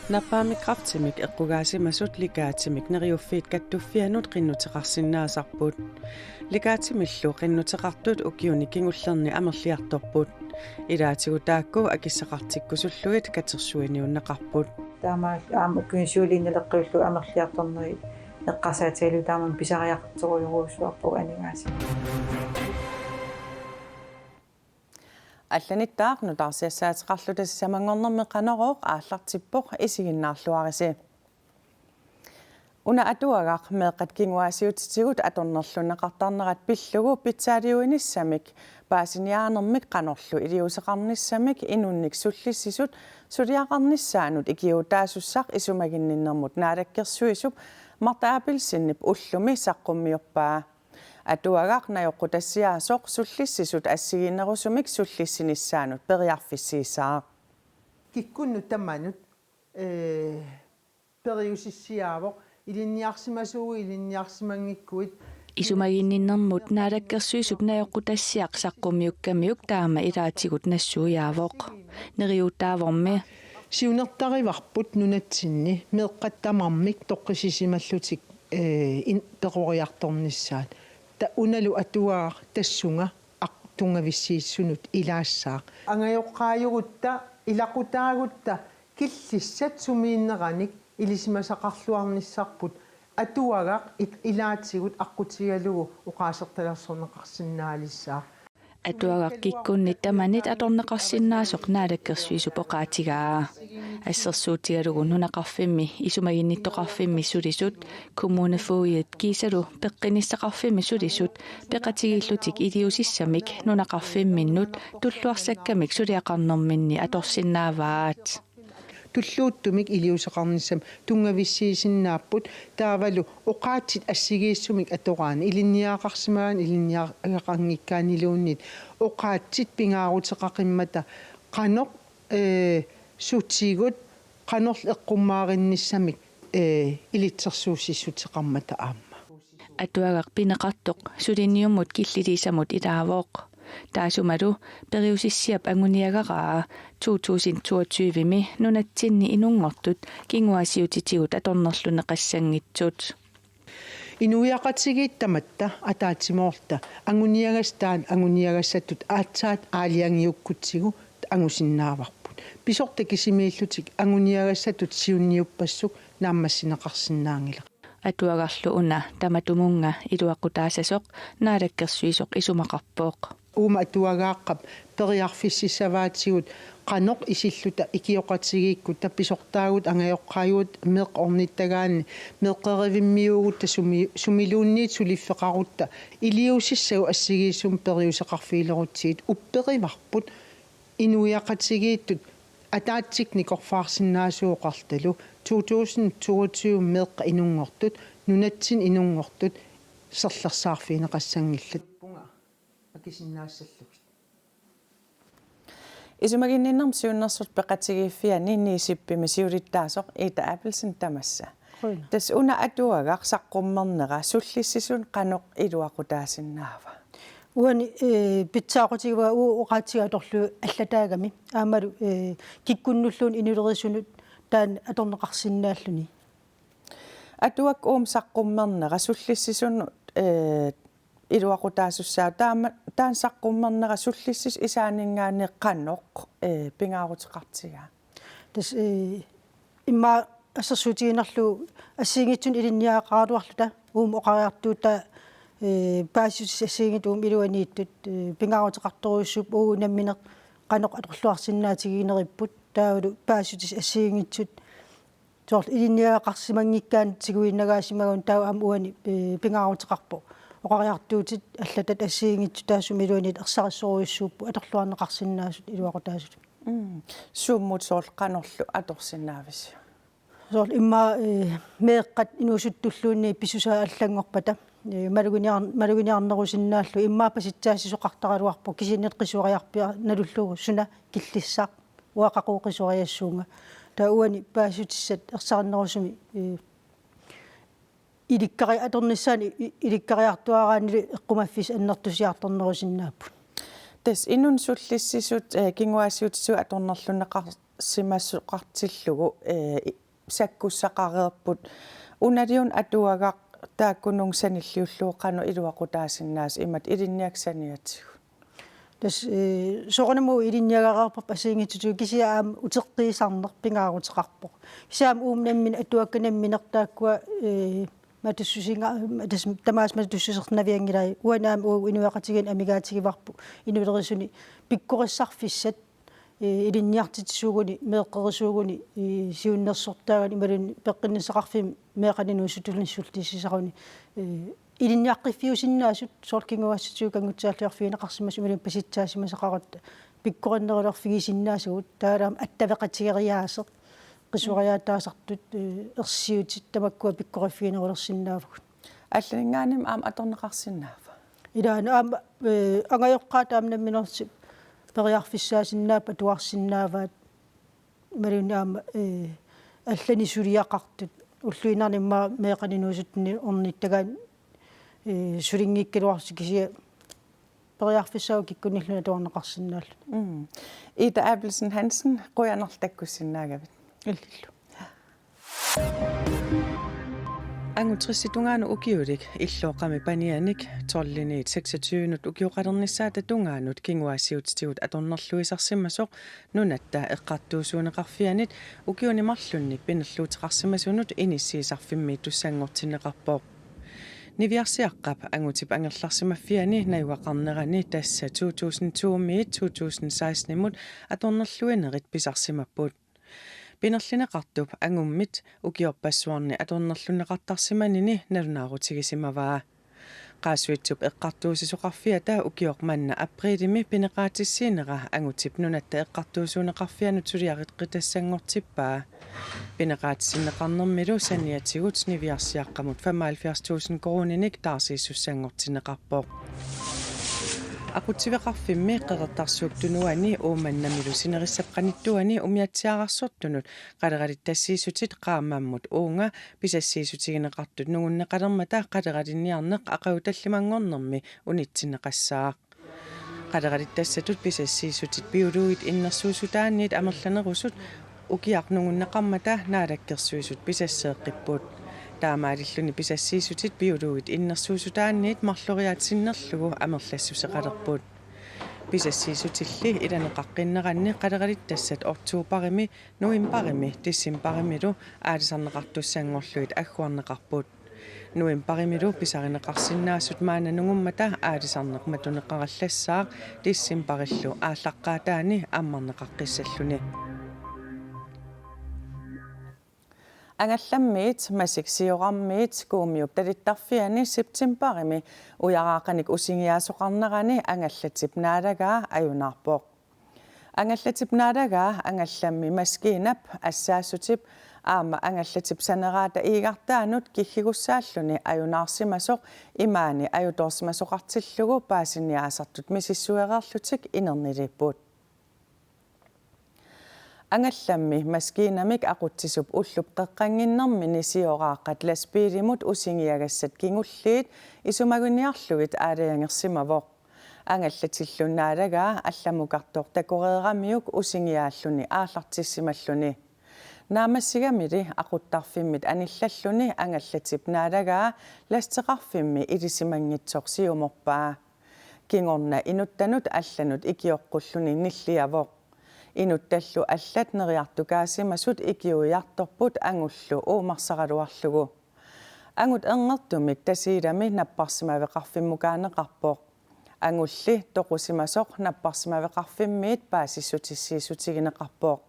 Nappaamiqqartimik eqqugaasimasut likaatimik neriuffiit kattuffianut qinnuteqarsinnaasarput likaatimillu qinnuteqartut ukiuni kingullerni amerliartorput ilaatigu taakku akissaqartikkusulluit katersuiniunnaqarput таамаа аама уккинсуулиннелеққиуллу амерлиарторнери эққарсаатигалу тааман писариаққарторуйоруусуарпуг анигааси алланиттаақну тарсиассаатеқарлу тассамангорнэрми қанерооқ ааллартиппоқ исигиннаарлуариси уна атуагаақ меэққат кингуасиутитигут аторнерлуннеқартарнерат пиллугу питсаалиуиниссамик паасиниаарнэрмик қанерлу илиусеқарниссамик инунник суллиссисут сулиақарниссаанут икиутаасуссақ исумагинниннэрмут наалаккерсуисуп мартаапилсиннип уллуми саққуммиорпаа атуагаақ наёққутассиаасоқ суллиссисут ассигиннерусумик суллиссиниссаанут периарфиссиисаа киккунну тамманут периусиссиаавоқ илинниарсимасууи илинниарсимангиккуит исумагинниннэрмут наалаккерсуисуп наёққутассиақ саққуммиуккамиук таама илаатигут нассуяавоқ нериутааварми сиунертариварпут нунатсинни меэққаттамармик тоққисисималлутик перориарторниссаат та уналу атуаа тассунга артунгависсииссунут илаассаа ангайоққааюгутта илақутаагутта киллиссат сумииннераник илисимасақарлуарниссарпут атуагақ илаатсигут аққутигалугу уқаасерталерсорнеқарсинаалиссаа атуагақ киккуннит таманит аторнеқарсинаасоқ наалаккерсуису поқаатигаа ассерсуутигалугу нунақарфимми исумагинниттоқарфимми сулисут коммунафуиат кисалу пеққиниссақарфимми сулисут пеқатигиллутик илиусиссамик нунақарфимминнут туллуарсаккамик сулиақарнэрминни аторсинааваат туллууттумик илиусеқарниссам тунгависсиисиннааппут таавалу оqaатит ассигииссумик атораани илинниаақарсимаан илинниаақарнгиккаанилууннит оqaатит пингаарутеқақиммата қаноқ сутигут қанорл эққуммааринниссамик илитсерсуусиссутеқармата аама атуагақ пинеқартоқ сулинниуммут киллилисамут илаавоқ таасумалу периусиссиап ангуниагараа 2022ми нунатсинни инунгортут кингуасиутитигут аторнерлунеқассангитсут инуяқатигииттаматта атаатимоорта ангуниагастаан ангуниагассатут аатсаат аалиангиуккутсигу ангусиннааварпут писорта кисимииллутик ангуниагассатут сиунниуппассук нааммассинеқарсинаангила атуагарлу уна таматумунга илуаққутаасасоқ наалаккерсуисоқ исумақарпооқ ума атуагааққап периарфиссисаваатигут қаноқ исиллута икиоқатигиикку тапписортаагут ангайоққааюут меқ орниттагаани меққеривиммиугутта сумилуунниит сулиффеқарутта илиусиссагу ассигииссум периусеқарфиилерутсигит уппериварпут инуяқатигииттут атаатсик никорфаарсинаасууоқарталу 2022 меққа инунгортут нунатсин инунгортут серлерсаарфиинеқассангиллат пунга акисиннаассаллук исумагинниннэрм сиуннэрсут пеқатигииффиани инниисиппими сиулиттаасоқ ита апплсин тамасса тас уна атуагақ саққуммернера суллиссисун қаноқ илуақутаасиннаава уани питсаақутигуа уоқаатигаторлу аллатаагами аамалу киккуннуллуун инулерисунут таан аторнеқарсинааллуни атуак уум саққуммернера суллиссисун илуақутаасуссаа таан саққуммернера суллиссис исаанингаани қаноқ пингаарутеқартига тас имма ассерсуутигинерлу ассиингитсун илинниаақаруарлута уум оқариартуута паасис ассиингитуум илуанииттут пингаарутеқарторуйуссуп уу намминеқ қаноқ аторлуарсинаатигинериппут таавалу паасутис ассиингитсут соор илинниаақарсимангиккаан тигуиннагаасимагун таава ам уани пингаарутеқарпо оқариартуутит аллатат ассиингитсу таасум илуаниит ерсариссоруйуссууппу аторлуарнеқарсинаасут илуақутаасут сууммут соол қанорлу аторсинаавис соор имма меэққат инуусуттуллуунни писусаа аллангорпата малугиниарнерусиннааллу иммаапа ситсаасисоқартаралуарпо кисиннет қисуариарпиа налуллугу суна киллиссаақ уақақуоқисуариассуунга таа уани паасутиссат ерсариннерусуми иликкари аторниссаани иликкариартуараанили эққумаффис аннертусиарторнерусиннааппут тас инун суллиссисут кингуассиутсу аторнерлунеқарсимассоқартиллугу саккуссақареерпут уналиун атуагақ тааккунун саниллиуллуоқану илуақутаасиннаас имат илинниаксаниатсигу тас сороному илинниагаарпап асиингитсуту кисиаам утеққиисарнер пингаарутеқарпоқ кисиаам уумнаммин атуакканамминертааккуа матуссусинга тас тамаас матуссусернавиангилай уанаам уу инуақатиген амигаатигиварпу инуилерисуни пиккориссарфиссат илинниартитсуугуни меэққерисуугуни сиуннерсортаагани малун пеққиннисақарфим меэқанинуусутулнссултиссисаруни илинниаққиффиусиннаасут сооркингуассатуу кангутсааллиарфигинеқарсимасу малун паситсаасимасақаратта пиккориннерилерфигисиннаасугут таалаам аттавеқатигериаасеқ qisuariaataasartut ersiutit tamakkua pikkoriffiginerulерсиннаавгут алланингааним аама аторнеқарсиннаава илаана аама ангайоққаат аамнамминерси периарфиссаасиннаапа туарсиннааваат малунаама аллани сулиақартут уллуинарнимма меэқанинуусутни орниттагаан сулингиккалуарси кисия периарфиссаау киккуниллуна туарнеқарсиннааллу Ida Abelsen Hansen qoyanartakkussinnаагavit иллиллу ангутрissitungaanu ukiulik illooqami panianik tolliniit 26 ukioqalernissaata tungaanut kinguassiutigut atornerluisarsimmasoq nunatta eqqartuusuuneqarfianit ukiunimarlunnik pinerluuteqarsimasunut inissiisarfimmiit tussanngortinneqarpooq Niviarsiaqqap angutip angerlarsimaffiani naiuaqarnerani tassa 2002-2016 nimut atornerluinerit pisarsimapput Pinerlineqartup angummit ukiorpassuarni atornerluneqartarsimanini nalunaarutigisimaavaa qaasuitsup eqqartuusisoqarfiata ukiormanna aprilimi pineqaatissiinera angutip nunatta eqqartuusuuneqarfianut suliariqqitassangortippaa pineqaatissinneqarnermilu saniatigut niviarsiaqqamut 75,000 koruninik taarsiissussangortineqarpooq aqutsiveqarfimmi qeqertarsuuptunuani uumannamilu sinerissapqanittuani umiatsiaarsortunut qaleralittassiisutit qaamammut uunga pisassiisutigineqartut nugunneqalermata qaleralinnniarneq aqautallимангорнерми унитсинеqassaaq qaleralittassatut pisassiisutit biuluit innersuusutaanniit amerlanerusut ukiarnugunneqarmata naalakkersuisut pisasseeqqipput таамаалиллуни писассиисутит биулугит иннерсуусутаанниит марлориаатсиннерлугу амерлассусеқалерпут писассиисутилли иланеқаққиннеранни қалералиттассат ортуупарими нуимпарими тиссимпаримилу аалисарнеқартуссангорлуит аггуарнеқарпут нуимпаримилу писаринеқарсиннаасут маананугуммата аалисарнеқ матунеқараллассаақ тиссимпариллу ааллаққаатаани аммарнеқаққиссаллуни Angallammiit masiksiorarmiit kuumiup talittarfiani septemberimi ujaraaqanik usingiaasoqarnerani angallatip naalagaa ajunarpoq angallatip naalagaa angallammi maskiinap assaasutip aama angallatip saneraata iigartaanut kiggigussaalluni ajunaarsimasoq imaani ajutoorsimasoqartillugu paasiniaasartut misissuererlutik inernilippuut Angallammi maskiinamik aqutsisup ullup qeqqanginnermini sioraaqat laspiilimut usingiagassat kingulliit isumaguniarlugit aalayangersimavoq angallatillunnaalagaa allamukartoq takoreeramiuk usingiaalluni aallartissimalluni naamassigamili aquttarfimmit anillalluni angallatip naalagaa lasteqarfimmi ilisimangitsoq siumorpaa kingorna inuttanut allanut ikioqqulluни nilliavoq inuttallu allat neriartukaasimasut ikiuiartorput angullu uumarsaraluarlugu angut engertumik tasiilami napparsimaveqarfimmukaaneqarpoq angulli toqusimasoq napparsimaveqarfimmiit paasissutissiisutigineqarpoq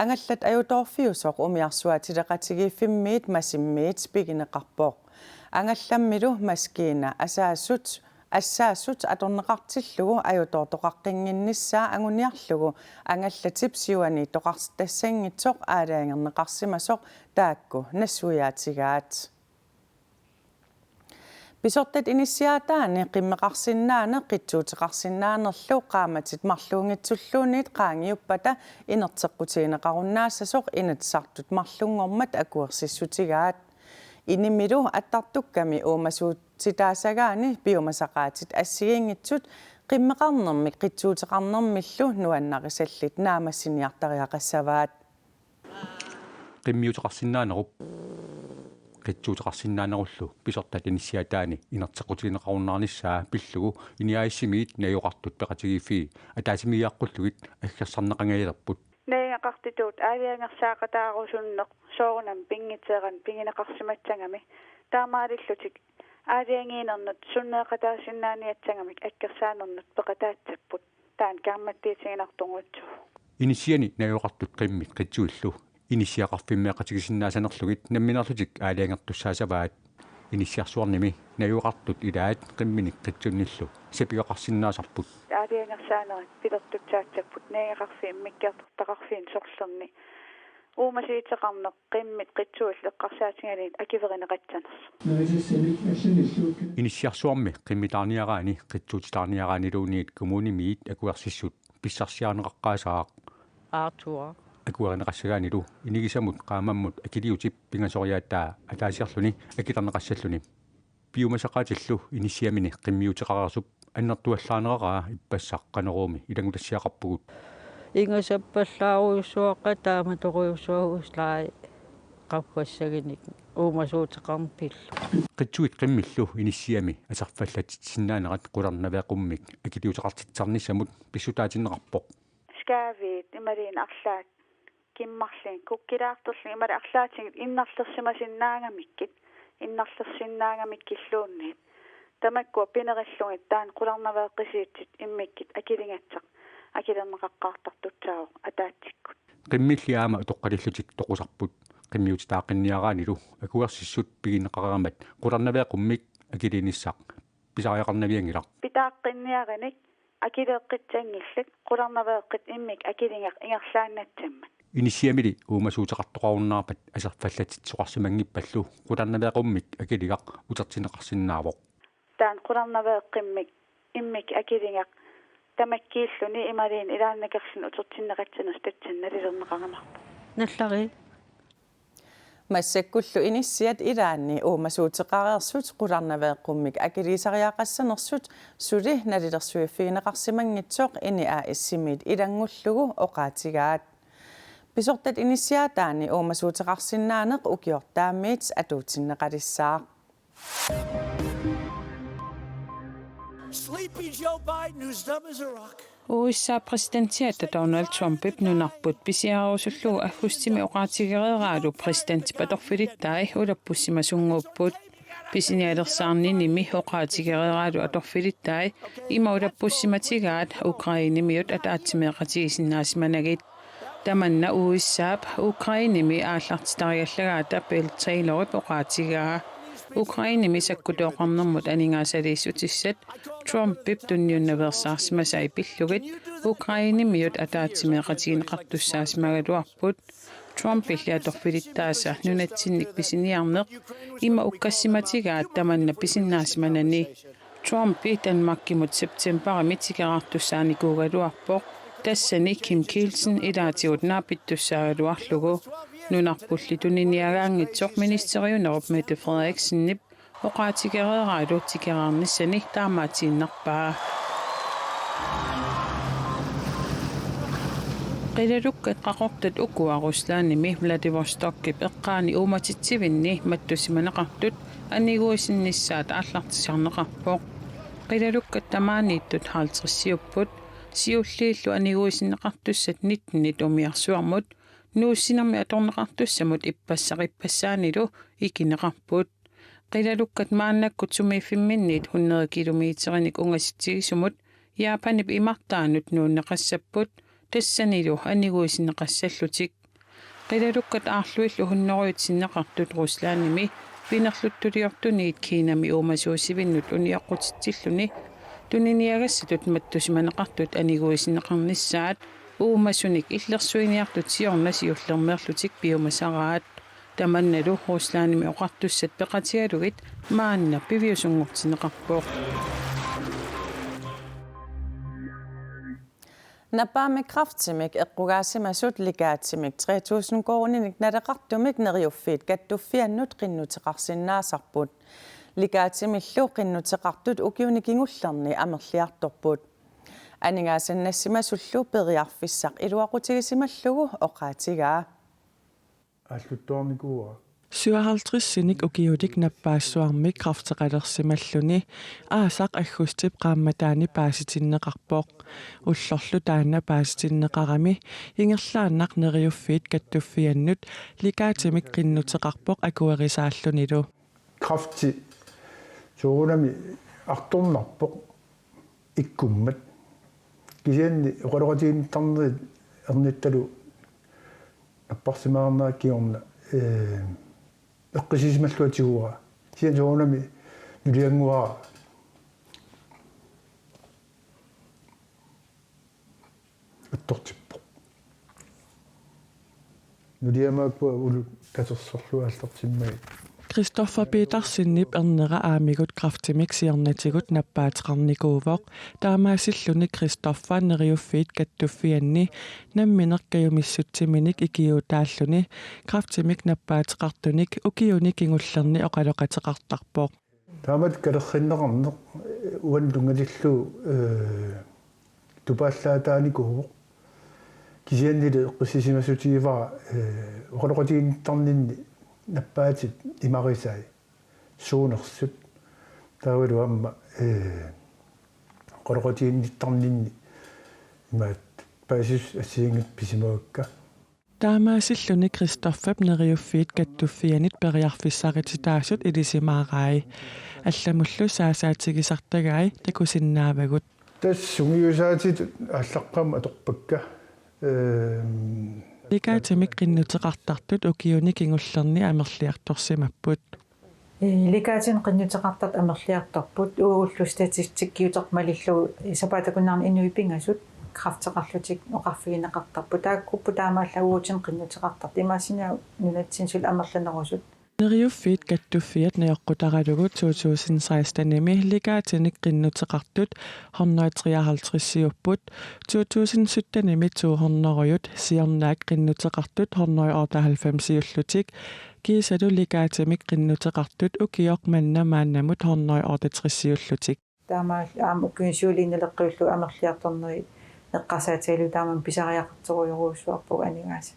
angallat ajutoorfiusoq umiarsuatileqatigiiffimmiit masimmiit spigineqarpoq angallammilu maskiina Assaassut atorneqartillugu ajutoortoqaqqinginnissaa anguniarlugu angallatip siuani toqartassangitsoq aalaangerneqarsimasoq taakku nassuiaatigaat Pisortat inissiaataani qimmeqarsinnaane qitsuuteqarsinnaanerlu qaamatit marluungitsulluuniit qaangiuppata inerteqqutigineqarunnaassasoq inatsartut marlungormat akuersissutigaat Inimilu attartukkami uumasuut sitaasagaani biomasaqaatit assigiingitsut qimmeqarnermik qitsuuteqarnermillu nuannarisallit naamassiniartariaqassavaat qimmiuteqarsinnaanerup qitsuuteqarsinnaanerullu pisortat inissiataani inertequtigineqarunnaarnissaa pillugu iniaaissimiit nayoqartut peqatigiffi ataasimiiaqqulluгит аггерсарнеқангаяерпут наиақартитуут аалиангерсаақатаарусуннеқ соорунам пингитсееран пингинеқарсиматсангами таамаалиллутик аалиангиинернут суннеқатаасиннааниатсангамик аккерсаанернут пеқатаатсаппут таан каамматтиитигинартунгутсу инисиани наyoqartut qimmit qitsuillu inisiaqarfimmeaqatigisinnaasanerlugit namminerlutik aaliangерtussаасаваат inisiarsuarnimi nayoqartut ilaat qimminik qitsunnillu сапиоқарсиннаасарпут аалиангерсаанерат пилертутсаатсаппут наиақарфииммиккиартартақарфиин сорлерни уумасиитеқарнеқ қиммит қитсуилл эққарсаатингалиит акиверинеқатсанерс inisiarsuarmi qimmitaarniaraani qitsuutitaarniaraaniluuniit kommunimiit akuersissut pissarsiaarneqaqqaasaaq Arthur akuerineqassagaanilu inigisamut qaamammut akiliutip pingasoriaattaa ataasiarluni akitarneqassalluni piumasaqaatillu inisiamini qimmiuteqarersup аннэртуаллаанераraa иппассаққанеруumi илангутассиақарпугут ингасаппаллааруйуссуаққа тааматоруйуссуагуслаа qaffassaginik uumasuuteqarnpillu qitsuit qimmillu inissiami asarfallatitsinnaanеrat qularnaveaqummik akiliuteqartitsarnissamut pissutaatinneqarpoq скаавит ималиин арлаат киммарлин куккилаартерлин имали арлаатингит иннарлерсимасиннаангамиккит иннарлерсиннаангамиккиллуунниит тамаккуа пинериллугит таан qulарнавеэққисиитсит иммиккит акилингатсақ акилернеқаққаартартутсаавоқ атаатсиккут qimmilliaama utoqqalillutик toqusarput qimmiutitaaqinniaraanilu akuersissut piginneqarerammat qularnaveaqummik akiliinissaq pisariaqarnaviangilaq питааққинниараник акилеэққитсангиллат qulарнавеэққит иммик акилингақ ингерлааннатсаммат inisiamili uumasuuteqartoqarunnaarpat asarfallatitsoqarsimangipallu qularnaveaqummik akiligaq utertineqarsinnaavoq таан qulарнавеэққиммик иммик акилингақ тамаккииллуни ималиин илааннакерлун утертиннеқатсанерс татсанналилернеқарамарпу наллари массаккуллу иниссиат илаанни уумасуутеқареерсут qulарнавеэққуммик акилисариаақассанерсут сули налилерсуиффигинеқарсимангитсоқ иниа иссимиит илангуллугу оqaатигаат писортат иниссиатаани уумасуутеқарсиннаанеқ укиортааммиит атуутиннеқалиссаақ Sleepy Joe Biden, who's dumb as a rock. USA præsidentiatta Donald Trump ipnunarput pisiarusullugu agustimi oqaatigereeraalu præsidenti patorfilittai ulappussimasunguupput pisinialersaarninimi oqaatigereeraalu atorfilittai ima ulappussimatikaat Ukrainimiut ataatimeeqatigisinnaasimanagit tamanna USAap Ukrainimi aallartitariallagaata Bill Taylorip oqaatigaa Ukrainimi sakkutoqarnermut aningaasaliissutissat Trumpip tunniunnaversaarsimasai pillugit Ukrainimiut ataatimeeqatigineqartussaasimaгаluarput Trumpilli atorfilittaasa nunatsinnik pisiniarneq ima ukkassimatikaat tamanna pisinnaasimanani Trumpi Danmarkimut septemberimit tikerartussaanikuugaluarpoq тассани Ким Килсен илаатигут наапиттуссаагалуарлугу нунарпулли тунниниагаангитсоқ министериунеруп Мette Frederiksenнип оqaатигереерааlu тикераарниссани таамаатииннарпаа qilulukkat qaqortat ukuaruslaanimi Vladivostokki peqqaani umatitsivинни маттусиманеқартут анигуисиннissaat ааллартисарнеқарпоқ qilulukkat tamaaniittut 50-siupput siullииллу анигуисиннеқартуссат ниттнит умиарсуармут нууссинерми аторнеқартуссамут иппассақиппассаанилу икинеқарпут qilulukkat мааннаккут сумииффимминниит 100 километерник унгаситсигисумут яапанип имартаанут нууннеқассаппут тассанилу анигуисиннеқассаллутик qilulukkat аарлуиллу 100-синнеқартут руслааними пинерлуттулиортуниит кинами уумасуусивиннут униаққутитсиллуни тунниниагассатут маттусиманеқартут анигуисиннеқарнissaат уумасуник иллерсуиниартут сиорнасиуллермерлутик пиумасараат таманналу руслааними оқартуссат пеқатигалугит маанна пивиусунгортинеқарпоқ Напаами крафтимик эққугаасимасут лигаатимик 3000 коорниник налеқартумик нериуффиит каттуффианнут қиннутеқарсиннаасарпут лигаатимиллу қиннутеқартут укиуникингуллерни амерлиарторпут Aningaasannassimasulluu periarfissaq iluaqutigisimallугу oqaatigaa. Alluttoornikuura. 57-sinik ukiutik nappaassуармик крафтеқалерсималлуни аасақ аггустип qaammatаани paasitinneqarpoq уллорлу таана paasitinneqarami ингерлааннақ нериуффиит каттуффианнут ликаатимик qinнутеқарпоқ акуерисааллунилу Krafti soonami artornarpoq ikkummat kisianni uqaloqatiintarneri ernittalu apparsimaarnaakiorna eqqisisimalluatiguura sian soonami nulianguara attortippoq nuliamaakua ulu tasersorluaallertimmagi Christoffer Petersinnip ernera aamigut kraftimik siornatigut nappaateqarnikuuvoq taamaasilluni Christoffer neriuffiit kattuffianni namminerkayumissutiminik ikiutaalluni kraftimik nappaateqartunik ukiunik ingullerni oqaloqateqartarpoq taamat kalerrinneqarneq uan lungatillu tupaallaataanikuuvoq kisiannile eqqisisimasutiivara oqaloqatiintarninni nappaatit imarisai suunersut taawalu amma qoroqotiinnittarninni imaat paasis asiingut pisimaakka taamaasilluni Christoffer neriuffiit kattuffianit periarfissaqititaasut ilisimaaraai allamullu saasaatigisartagai takusinnaavagut tassungiusaatit allaqqama atorpakka Likaatimik qinnuteqartartut ukiunik ingullerni amerliartorsimapput. Likaatin qinnuteqartart amerliartorput uullu statistikkiutermalillugu sapaatakunnaarni inuipingasut krafteqarlutik oqarfigineqartarput taakkuppu taamaallaguutin qinnuteqartart imaasina nunatsinsul amerlanerusut Neriuffiit kattuffiat neoqqutaralugu 2016-nimi likaatinik qinnuteqartut 153-siupput 2017-nimi 200-ruyut siornaak qinnuteqartut 198-siullutik kiisalu likaatimik qinnuteqartut ukioq mannamaannamut 168-siullutik taamaa ukkiisuuliineleqqiullu amerliartorneri eqqasaatigalu taaman pisariaqarteruйоруусуарпуг анигааса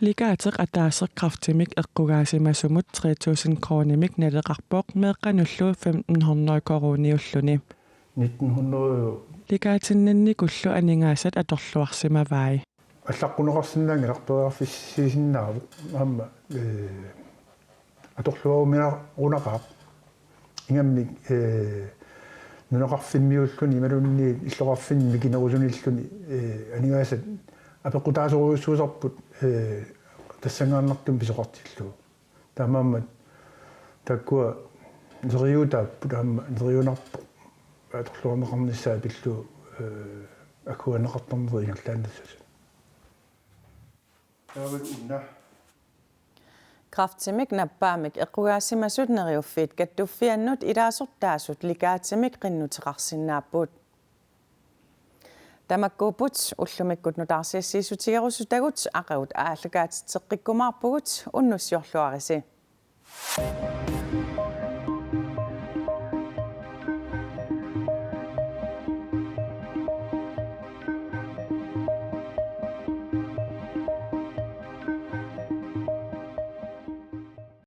Likaateq ataaseq kraftimik eqqugaasimasumut 3000 kroonimik naleqarpoq meeqqanullu 1500 koruniulluni 1900 Likaatinninnikullu aningaasat atorluarsimavaai аллаққунеқарсинаангиларпериарфиссисиннаару аама аторлуаруминарунақаап ингамник нунеқарфиммиуллуни ималунни иллоқарфинни кинерусуниллуни анигаасат апеқутаасоруйуссуусарпут тассангааннартум писоқартиллу таамааммат таккуа нериутааппут аама нериунарпу аторлуарнеқарниссаа пиллу акуанеқартарнери ингерлааннассас Kraftimik nappaamik eqqugaasimasut neriuffiit kattuffiannut ilaasortaasut likaatimik qinnuteqarsinnaapput Tamakkuuput ullumikkut nutaarsiassiisutigerusutagut aqavut aallakaatitseqqikkumaarpugut unnussiorluarisi